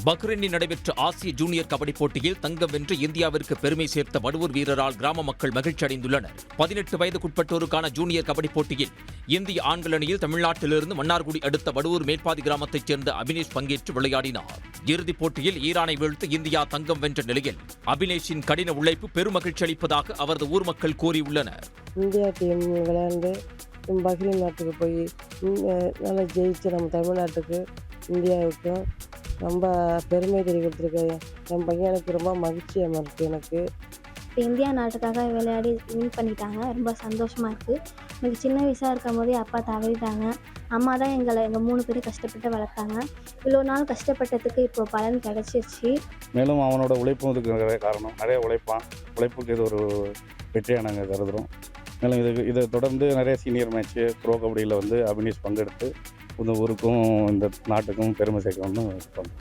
பஹ்ரைனில் நடைபெற்ற ஆசிய ஜூனியர் கபடி போட்டியில் தங்கம் வென்று இந்தியாவிற்கு பெருமை சேர்த்த வடுவூர் வீரரால் கிராம மக்கள் மகிழ்ச்சி அடைந்துள்ளனர். 18 வயதுக்குட்பட்டோருக்கான ஜூனியர் கபடி போட்டியில் இந்திய ஆண்கள் அணியில் தமிழ்நாட்டிலிருந்து மன்னார்குடி அடுத்த வடுவூர் மேல்பாதி கிராமத்தைச் சேர்ந்த அபினேஷ் பங்கேற்று விளையாடினார். இறுதிப் போட்டியில் ஈரானை வீழ்த்து இந்தியா தங்கம் வென்ற நிலையில் அபினேஷின் கடின உழைப்பு பெருமகிழ்ச்சி அளிப்பதாக அவரது ஊர் மக்கள் கூறியுள்ளனர். இந்தியா டீம் விளையாண்டு பஹ்ரைன் நாட்டுக்கு போய் நல்லா ஜெயிச்சு நம்ம தமிழ்நாட்டுக்கு இந்தியாவுக்கும் ரொம்ப பெருமை தெரிவித்திருக்கு. என் பையனுக்கு ரொம்ப மகிழ்ச்சியாக இருக்குது. எனக்கு இப்போ இந்தியா நாட்டுக்காக விளையாடி வின் பண்ணிட்டாங்க. ரொம்ப சந்தோஷமாக இருக்குது. எனக்கு சின்ன வயசாக இருக்கும் போதே அப்பா தவறிட்டாங்க. அம்மா தான் எங்கள் 3 பேரும் கஷ்டப்பட்டு வளர்த்தாங்க. இவ்வளோ நாள் கஷ்டப்பட்டதுக்கு இப்போ பலன் கிடச்சிருச்சு. மேலும் அவனோட உழைப்பும் இதுக்கு நிறைய காரணம். நிறைய உழைப்பான். உழைப்புக்கு இது ஒரு வெற்றியாக நாங்கள் கருதுகிறோம். மேலும் இதை தொடர்ந்து நிறைய சீனியர் மேட்ச்சு ப்ரோ கபடியில் அபினேஷ் பங்கெடுத்து இந்த ஊருக்கும் இந்த நாட்டுக்கும் பெருமை சேர்க்கணும்னு சொல்கிறோம்.